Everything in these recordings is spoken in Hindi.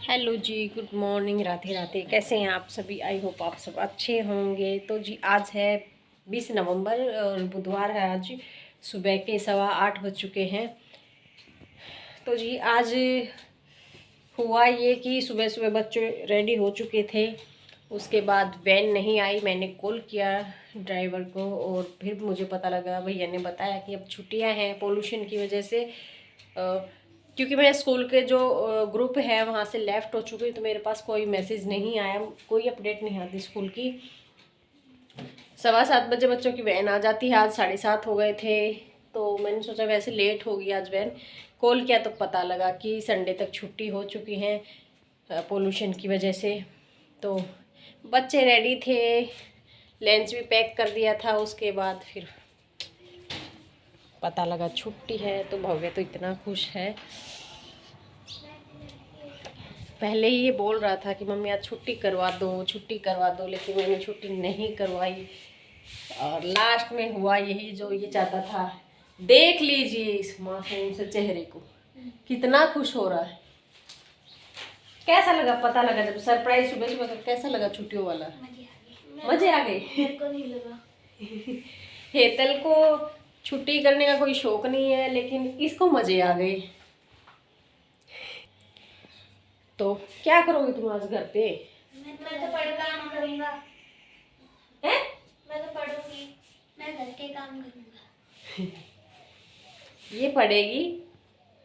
हेलो जी, गुड मॉर्निंग, राधे राधे। कैसे हैं आप सभी? आई होप आप सब अच्छे होंगे। तो जी आज है 20 नवंबर और बुधवार है। आज सुबह के 8:15 बज चुके हैं। तो जी आज हुआ ये कि सुबह सुबह बच्चे रेडी हो चुके थे। उसके बाद वैन नहीं आई। मैंने कॉल किया ड्राइवर को और फिर मुझे पता लगा, भैया ने बताया कि अब छुट्टियां हैं पोल्यूशन की वजह से। क्योंकि मैं स्कूल के जो ग्रुप है वहाँ से लेफ़्ट हो चुकी हूँ, तो मेरे पास कोई मैसेज नहीं आया, कोई अपडेट नहीं आती स्कूल की। 7:15 बजे बच्चों की वैन आ जाती है। आज 7:30 हो गए थे, तो मैंने सोचा वैसे लेट होगी आज वैन। कॉल किया तो पता लगा कि संडे तक छुट्टी हो चुकी है पोल्यूशन की वजह से। तो बच्चे रेडी थे, लंच भी पैक कर दिया था। उसके बाद फिर पता लगा छुट्टी है, तो भव्य तो इतना खुश है। पहले ही ये बोल रहा था कि मम्मी आज छुट्टी करवा दो, छुट्टी करवा दो, लेकिन मैंने छुट्टी नहीं करवाई। और लास्ट में हुआ यही जो ये चाहता था। देख लीजिए इस मासूम से चेहरे को, कितना खुश हो रहा है। कैसा लगा? पता लगा जब सरप्राइज सुबह सुबह का, कैसा लगा छुट्टियों वाला? मजे आ गए। मेरे को नहीं लगा। हेतल को छुट्टी करने का कोई शौक नहीं है, लेकिन इसको मजे आ गए। तो क्या करोगे तुम आज घर पे? मैं तो पढ़ काम करूंगा। हैं? मैं तो पढ़ूंगी। मैं घर के काम करूंगा। ये पढ़ेगी,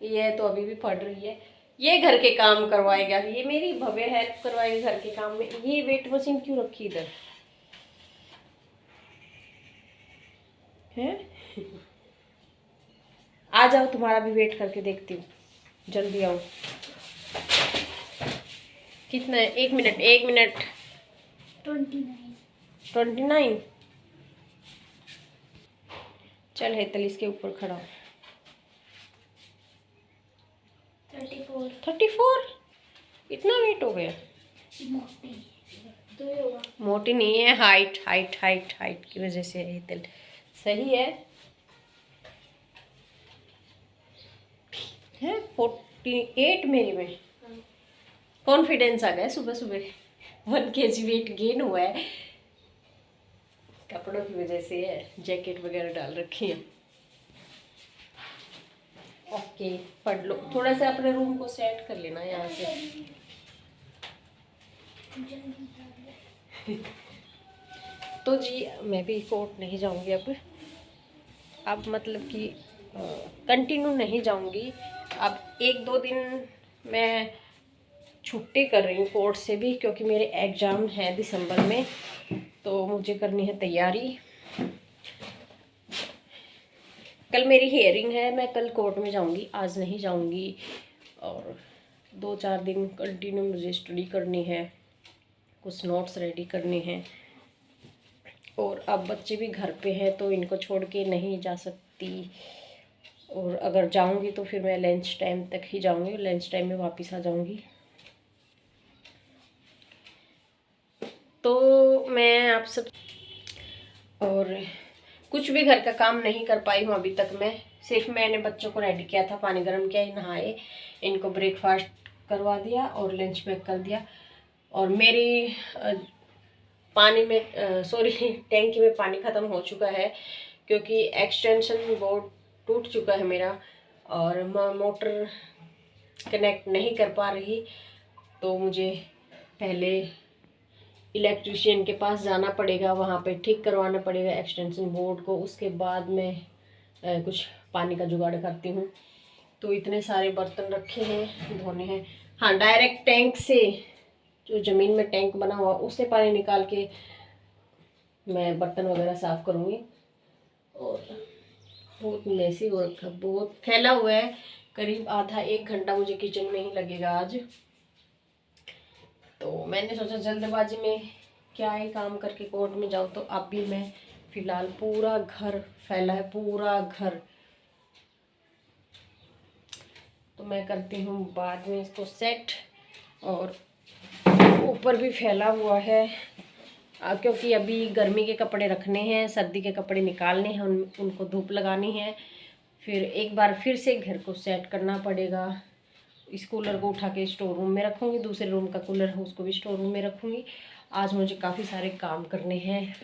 ये तो अभी भी पढ़ रही है। ये घर के काम करवाएगा, ये मेरी भव्य हेल्प करवाएगी घर के काम में। ये वेट मशीन क्यों रखी इधर है? आ जाओ, तुम्हारा भी वेट करके देखती हूँ, जल्दी आओ। कितना है? 1 मिनट, 1 मिनट। 29। 29। चल हेतल इसके ऊपर खड़ा हो। 34। 34? इतना वेट हो गया? मोटी तो ये होगा। मोटी नहीं है, हाइट हाइट हाइट हाइट की वजह से है हेतल। सही है 48 मेरी में। कॉन्फिडेंस आ गया सुबह सुबह। 1 kg वेट गेन हुआ है, कपड़ों की वजह से है, जैकेट वगैरह डाल रखी है। ओके, पढ़ लो। थोड़ा सा अपने रूम को सेट कर लेना यहाँ से। तो जी मैं भी कोर्ट नहीं जाऊँगी अब मतलब कि कंटिन्यू नहीं जाऊँगी। अब 1-2 दिन मैं छुट्टी कर रही हूँ कोर्ट से भी, क्योंकि मेरे एग्ज़ाम है दिसंबर में, तो मुझे करनी है तैयारी। कल मेरी हियरिंग है, मैं कल कोर्ट में जाऊँगी, आज नहीं जाऊँगी। और 2-4 दिन कंटिन्यू मुझे स्टडी करनी है, कुछ नोट्स रेडी करने हैं। और अब बच्चे भी घर पे हैं, तो इनको छोड़ के नहीं जा सकती। और अगर जाऊंगी तो फिर मैं लंच टाइम तक ही जाऊंगी, लंच टाइम में वापस आ जाऊंगी। तो मैं आप सब और कुछ भी घर का काम नहीं कर पाई हूँ अभी तक मैं। सिर्फ मैंने बच्चों को रेडी किया था, पानी गर्म किया, नहाए, इनको ब्रेकफास्ट करवा दिया और लंच पैक कर दिया। और मेरी पानी में सॉरी टैंकी में पानी ख़त्म हो चुका है, क्योंकि एक्सटेंशन बोर्ड टूट चुका है मेरा और मोटर कनेक्ट नहीं कर पा रही। तो मुझे पहले इलेक्ट्रिशियन के पास जाना पड़ेगा, वहाँ पे ठीक करवाना पड़ेगा एक्सटेंशन बोर्ड को। उसके बाद मैं कुछ पानी का जुगाड़ करती हूँ। तो इतने सारे बर्तन रखे हैं, धोने हैं। हाँ, डायरेक्ट टैंक से, जो ज़मीन में टैंक बना हुआ उससे पानी निकाल के मैं बर्तन वगैरह साफ़ करूँगी। और बहुत लेसी हो रखा, बहुत फैला हुआ है। करीब आधा 1 घंटा मुझे किचन में ही लगेगा आज। तो मैंने सोचा जल्दबाजी में क्या ही काम करके कोर्ट में जाऊँ। तो अब भी मैं फ़िलहाल, पूरा घर फैला है, पूरा घर। तो मैं करती हूँ बाद में इसको सेट। और ऊपर भी फैला हुआ है, क्योंकि अभी गर्मी के कपड़े रखने हैं, सर्दी के कपड़े निकालने हैं, उनको धूप लगानी है। फिर एक बार फिर से घर को सेट करना पड़ेगा। इस कूलर को उठा के स्टोर रूम में रखूँगी, दूसरे रूम का कूलर है उसको भी स्टोर रूम में रखूँगी। आज मुझे काफ़ी सारे काम करने हैं,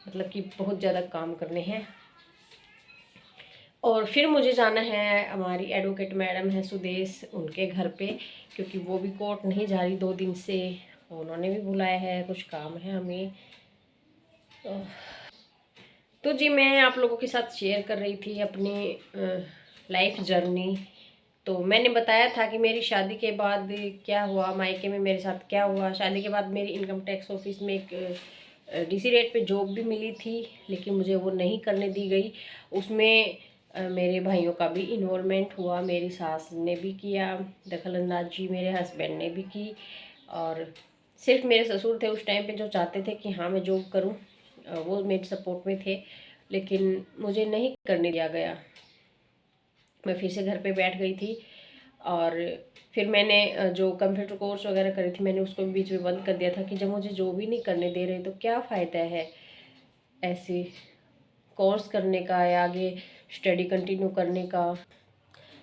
मतलब कि बहुत ज़्यादा काम करने हैं। और फिर मुझे जाना है, हमारी एडवोकेट मैडम है सुदेश, उनके घर पे, क्योंकि वो भी कोर्ट नहीं जा रही 2 दिन से, उन्होंने भी बुलाया है, कुछ काम है हमें। तो जी मैं आप लोगों के साथ शेयर कर रही थी अपनी लाइफ जर्नी। तो मैंने बताया था कि मेरी शादी के बाद क्या हुआ, मायके में मेरे साथ क्या हुआ। शादी के बाद मेरी इनकम टैक्स ऑफिस में एक डीसी रेट पे जॉब भी मिली थी, लेकिन मुझे वो नहीं करने दी गई। उसमें मेरे भाइयों का भी इन्वॉल्वमेंट हुआ, मेरी सास ने भी किया दखलंदाजी, मेरे हस्बैंड ने भी की, और सिर्फ मेरे ससुर थे उस टाइम पे जो चाहते थे कि हाँ मैं जॉब करूँ, वो मेरे सपोर्ट में थे, लेकिन मुझे नहीं करने दिया गया। मैं फिर से घर पे बैठ गई थी, और फिर मैंने जो कंप्यूटर कोर्स वगैरह करी थी मैंने उसको भी बीच में बंद कर दिया था कि जब मुझे जॉब ही नहीं करने दे रहे तो क्या फ़ायदा है ऐसे कोर्स करने का या आगे स्टडी कंटिन्यू करने का।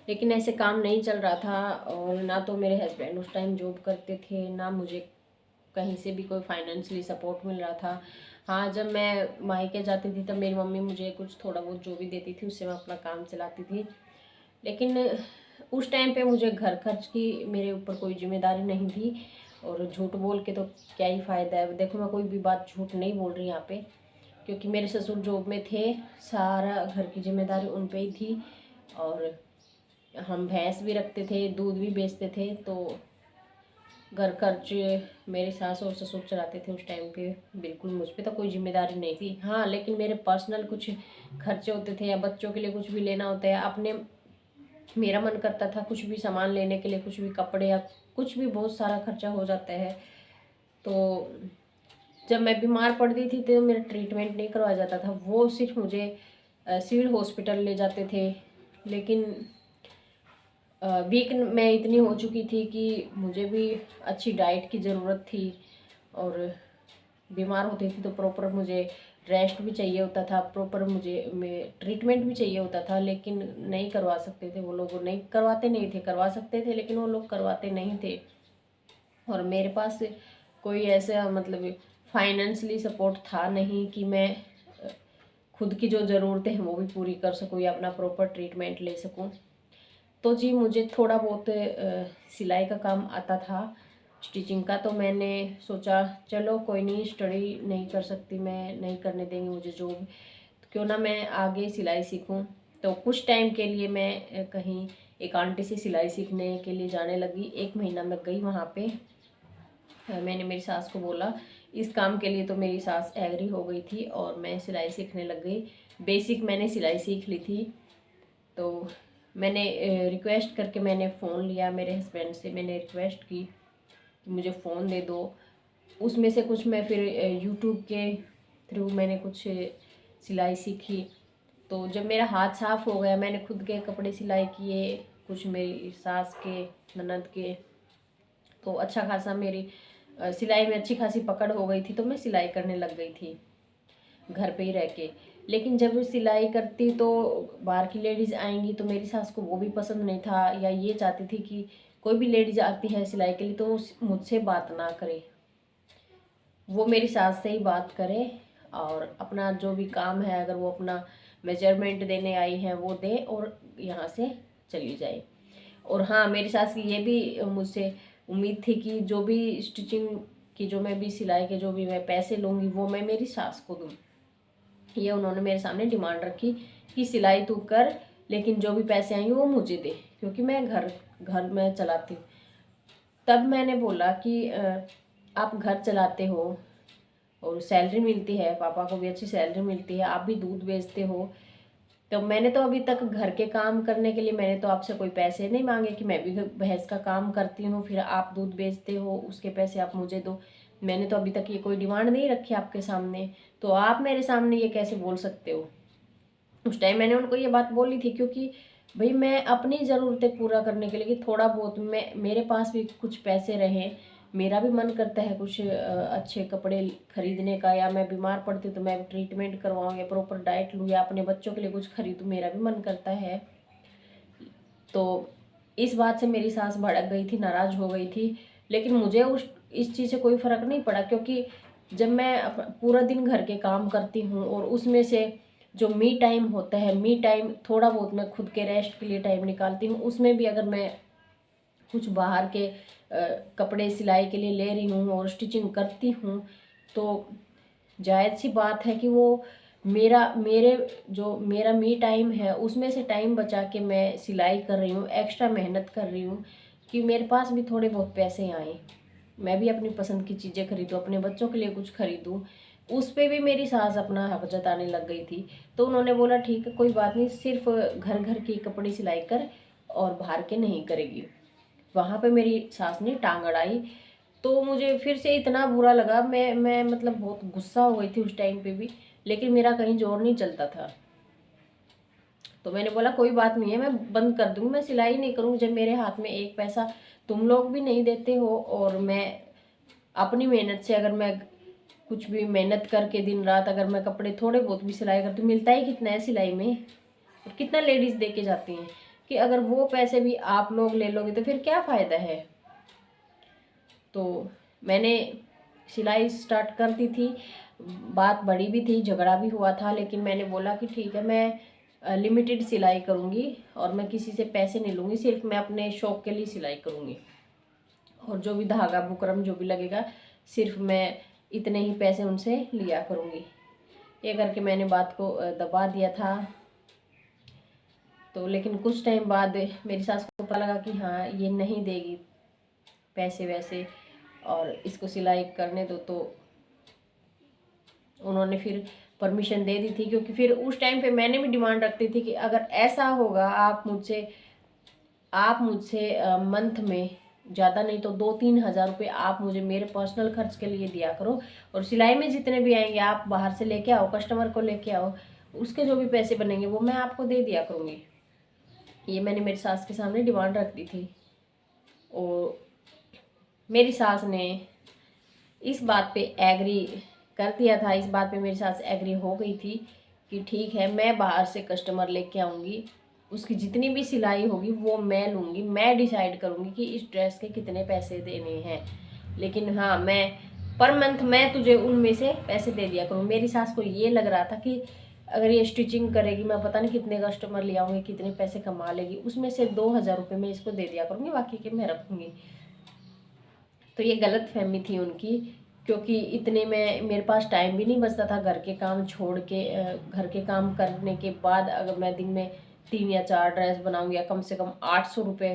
लेकिन ऐसे काम नहीं चल रहा था, और ना तो मेरे हस्बैंड उस टाइम जॉब करते थे, ना मुझे कहीं से भी कोई फाइनेंशियली सपोर्ट मिल रहा था। हाँ, जब मैं मायके जाती थी तब मेरी मम्मी मुझे कुछ थोड़ा बहुत जो भी देती थी उससे मैं अपना काम चलाती थी, लेकिन उस टाइम पे मुझे घर खर्च की मेरे ऊपर कोई जिम्मेदारी नहीं थी। और झूठ बोल के तो क्या ही फ़ायदा है। देखो मैं कोई भी बात झूठ नहीं बोल रही यहाँ पे, क्योंकि मेरे ससुर जॉब में थे, सारा घर की जिम्मेदारी उन पे ही थी, और हम भैंस भी रखते थे, दूध भी बेचते थे, तो घर खर्च मेरे सास और ससुर चलाते थे उस टाइम पे। बिल्कुल मुझ पे तो कोई जिम्मेदारी नहीं थी। हाँ, लेकिन मेरे पर्सनल कुछ खर्चे होते थे, या बच्चों के लिए कुछ भी लेना होता है अपने, मेरा मन करता था कुछ भी सामान लेने के लिए, कुछ भी कपड़े या कुछ भी, बहुत सारा खर्चा हो जाता है। तो जब मैं बीमार पड़ती थी तो मेरा ट्रीटमेंट नहीं करवाया जाता था, वो सिर्फ मुझे सिविल हॉस्पिटल ले जाते थे। लेकिन वीक मैं इतनी हो चुकी थी कि मुझे भी अच्छी डाइट की ज़रूरत थी, और बीमार होती थी तो प्रॉपर मुझे रेस्ट भी चाहिए होता था, प्रॉपर मुझे ट्रीटमेंट भी चाहिए होता था, लेकिन नहीं करवा सकते थे वो लोग, नहीं करवाते नहीं थे, करवा सकते थे लेकिन वो लोग करवाते नहीं थे। और मेरे पास कोई ऐसा मतलब फाइनेंशियली सपोर्ट था नहीं कि मैं खुद की जो ज़रूरतें हैं वो भी पूरी कर सकूँ या अपना प्रॉपर ट्रीटमेंट ले सकूँ। तो जी मुझे थोड़ा बहुत सिलाई का काम आता था, स्टिचिंग का, तो मैंने सोचा चलो कोई नहीं, स्टडी नहीं कर सकती मैं, नहीं करने देंगे मुझे जॉब, तो क्यों ना मैं आगे सिलाई सीखूं। तो कुछ टाइम के लिए मैं कहीं एक आंटी से सिलाई सीखने के लिए जाने लगी। 1 महीना मैं गई वहाँ पे। मैंने मेरी सास को बोला इस काम के लिए, तो मेरी सास एग्री हो गई थी और मैं सिलाई सीखने लग गई। बेसिक मैंने सिलाई सीख ली थी। तो मैंने रिक्वेस्ट करके मैंने फ़ोन लिया मेरे हस्बैंड से, मैंने रिक्वेस्ट की कि मुझे फ़ोन दे दो। उसमें से कुछ मैं फिर यूट्यूब के थ्रू मैंने कुछ सिलाई सीखी। तो जब मेरा हाथ साफ़ हो गया, मैंने खुद के कपड़े सिलाई किए, कुछ मेरी सास के, ननद के, तो अच्छा खासा मेरी सिलाई में अच्छी खासी पकड़ हो गई थी। तो मैं सिलाई करने लग गई थी घर पे ही रह के। लेकिन जब सिलाई करती तो बाहर की लेडीज़ आएंगी तो मेरी सास को वो भी पसंद नहीं था, या ये चाहती थी कि कोई भी लेडीज़ आती है सिलाई के लिए तो मुझसे बात ना करे, वो मेरी सास से ही बात करे, और अपना जो भी काम है अगर वो अपना मेजरमेंट देने आई है वो दे और यहाँ से चली जाए। और हाँ, मेरी सास की ये भी मुझसे उम्मीद थी कि जो भी स्टिचिंग की, जो मैं भी सिलाई के जो भी मैं पैसे लूँगी वो मैं मेरी सास को दूँ। ये उन्होंने मेरे सामने डिमांड रखी कि सिलाई तू कर, लेकिन जो भी पैसे आएंगे वो मुझे दे, क्योंकि मैं घर में चलाती हूँ। तब मैंने बोला कि आप घर चलाते हो और सैलरी मिलती है, पापा को भी अच्छी सैलरी मिलती है, आप भी दूध बेचते हो, तो मैंने तो अभी तक घर के काम करने के लिए मैंने तो आपसे कोई पैसे नहीं मांगे कि मैं भी भैंस का काम करती हूँ, फिर आप दूध बेचते हो उसके पैसे आप मुझे दो। मैंने तो अभी तक ये कोई डिमांड नहीं रखी आपके सामने, तो आप मेरे सामने ये कैसे बोल सकते हो। उस टाइम मैंने उनको ये बात बोली थी, क्योंकि भाई मैं अपनी ज़रूरतें पूरा करने के लिए कि थोड़ा बहुत मैं, मेरे पास भी कुछ पैसे रहें, मेरा भी मन करता है कुछ अच्छे कपड़े खरीदने का, या मैं बीमार पड़ती तो मैं ट्रीटमेंट करवाऊँ या प्रॉपर डाइट लूँ, या अपने बच्चों के लिए कुछ खरीदूँ, मेरा भी मन करता है। तो इस बात से मेरी सास भड़क गई थी, नाराज़ हो गई थी। लेकिन मुझे इस चीज़ से कोई फ़र्क नहीं पड़ा, क्योंकि जब मैं पूरा दिन घर के काम करती हूँ और उसमें से जो मी टाइम होता है, मी टाइम थोड़ा बहुत मैं खुद के रेस्ट के लिए टाइम निकालती हूँ, उसमें भी अगर मैं कुछ बाहर के कपड़े सिलाई के लिए ले रही हूँ और स्टिचिंग करती हूँ, तो जायज़ सी बात है कि वो मेरा मी टाइम है उसमें से टाइम बचा के मैं सिलाई कर रही हूँ, एक्स्ट्रा मेहनत कर रही हूँ कि मेरे पास भी थोड़े बहुत पैसे आएँ, मैं भी अपनी पसंद की चीज़ें खरीदूँ, अपने बच्चों के लिए कुछ खरीदूँ। उस पे भी मेरी सास अपना हक जताने लग गई थी। तो उन्होंने बोला ठीक है, कोई बात नहीं, सिर्फ घर घर की कपड़े सिलाई कर और बाहर के नहीं करेगी। वहाँ पे मेरी सास ने टांग अड़ाई, तो मुझे फिर से इतना बुरा लगा, मैं मतलब बहुत गुस्सा हो गई थी उस टाइम पे भी, लेकिन मेरा कहीं जोर नहीं चलता था। तो मैंने बोला कोई बात नहीं है, मैं बंद कर दूँगी, मैं सिलाई नहीं करूँगी जब मेरे हाथ में एक पैसा तुम लोग भी नहीं देते हो, और मैं अपनी मेहनत से अगर मैं कुछ भी मेहनत करके दिन रात अगर मैं कपड़े थोड़े बहुत भी सिलाई करती हूँ, मिलता ही कितना है सिलाई में, और कितना लेडीज़ दे के जाती हैं, कि अगर वो पैसे भी आप लोग ले लोगे तो फिर क्या फ़ायदा है। तो मैंने सिलाई स्टार्ट कर दी थी, बात बड़ी भी थी, झगड़ा भी हुआ था, लेकिन मैंने बोला कि ठीक है, मैं लिमिटेड सिलाई करूँगी और मैं किसी से पैसे नहीं लूँगी, सिर्फ मैं अपने शौक़ के लिए सिलाई करूँगी, और जो भी धागा बुकरम जो भी लगेगा सिर्फ मैं इतने ही पैसे उनसे लिया करूँगी। ये करके मैंने बात को दबा दिया था। तो लेकिन कुछ टाइम बाद मेरी सास को पता लगा कि हाँ ये नहीं देगी पैसे वैसे और इसको सिलाई करने दो, तो उन्होंने फिर परमिशन दे दी थी। क्योंकि फिर उस टाइम पे मैंने भी डिमांड रखती थी कि अगर ऐसा होगा आप मुझसे मंथ में ज़्यादा नहीं तो 2-3 हज़ार रुपये आप मुझे मेरे पर्सनल खर्च के लिए दिया करो, और सिलाई में जितने भी आएंगे आप बाहर से लेके आओ, कस्टमर को लेके आओ, उसके जो भी पैसे बनेंगे वो मैं आपको दे दिया करूँगी। ये मैंने मेरी सास के सामने डिमांड रख दी थी, और मेरी सास ने इस बात पे एग्री कर दिया था। इस बात पे मेरी सास एग्री हो गई थी कि ठीक है, मैं बाहर से कस्टमर लेके आऊँगी, उसकी जितनी भी सिलाई होगी वो मैं लूँगी, मैं डिसाइड करूँगी कि इस ड्रेस के कितने पैसे देने हैं, लेकिन हाँ मैं पर मंथ मैं तुझे उनमें से पैसे दे दिया करूँ। मेरी सास को ये लग रहा था कि अगर ये स्टिचिंग करेगी, मैं पता नहीं कितने कस्टमर ले आऊँगी, कितने पैसे कमा लेगी, उसमें से 2,000 रुपये मैं इसको दे दिया करूँगी, बाकी के मैं रखूँगी। तो ये गलत फहमी थी उनकी, क्योंकि इतने में मेरे पास टाइम भी नहीं बचता था। घर के काम छोड़ के घर के काम करने के बाद अगर मैं दिन में 3 या 4 ड्रेस बनाऊंगी या कम से कम 800 रुपये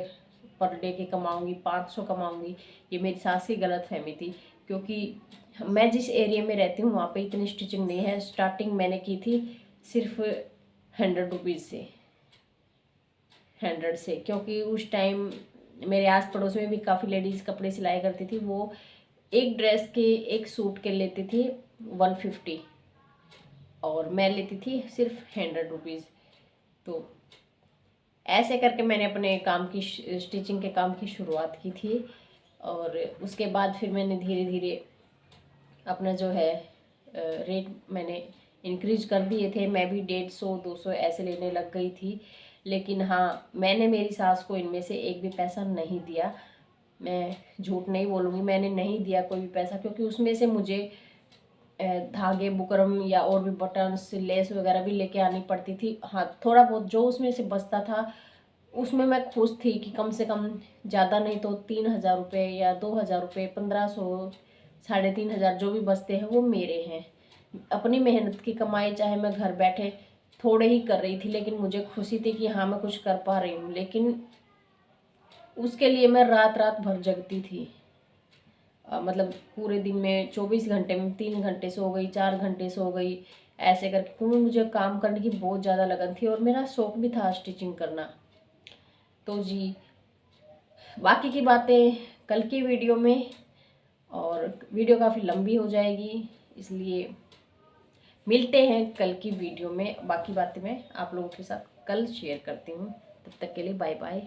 पर डे के कमाऊंगी, 500 कमाऊंगी, ये मेरी सास की गलत फहमी थी। क्योंकि मैं जिस एरिया में रहती हूँ वहाँ पे इतनी स्टिचिंग नहीं है। स्टार्टिंग मैंने की थी सिर्फ 100 रुपीज़ से, 100 से, क्योंकि उस टाइम मेरे आस पड़ोस में भी काफ़ी लेडीज़ कपड़े सिलाई करती थी, वो एक ड्रेस के एक सूट के लेती थी 150 और मैं लेती थी सिर्फ 100 रुपीज़। तो ऐसे करके मैंने अपने काम की स्टिचिंग के काम की शुरुआत की थी, और उसके बाद फिर मैंने धीरे धीरे अपना जो है रेट मैंने इंक्रीज कर दिए थे। मैं भी 150-200 ऐसे लेने लग गई थी, लेकिन हाँ मैंने मेरी सास को इनमें से एक भी पैसा नहीं दिया। मैं झूठ नहीं बोलूँगी, मैंने नहीं दिया कोई भी पैसा, क्योंकि उसमें से मुझे धागे बुकरम या और भी बटन्स लेस वगैरह भी लेके आनी पड़ती थी। हाँ थोड़ा बहुत जो उसमें से बचता था उसमें मैं खुश थी कि कम से कम ज़्यादा नहीं तो 3,000 रुपये या 2,000 रुपये, 1,500, 3,500 जो भी बचते हैं वो मेरे हैं। अपनी मेहनत की कमाई चाहे मैं घर बैठे थोड़े ही कर रही थी, लेकिन मुझे खुशी थी कि हाँ मैं कुछ कर पा रही हूँ। लेकिन उसके लिए मैं रात रात भर जगती थी। मतलब पूरे दिन में 24 घंटे में 3 घंटे सो गई, 4 घंटे सो गई, ऐसे करके, क्योंकि मुझे काम करने की बहुत ज़्यादा लगन थी और मेरा शौक़ भी था स्टिचिंग करना। तो जी बाकी की बातें कल की वीडियो में, और वीडियो काफ़ी लंबी हो जाएगी, इसलिए मिलते हैं कल की वीडियो में। बाकी बातें मैं आप लोगों के साथ कल शेयर करती हूँ। तब तक के लिए बाय बाय।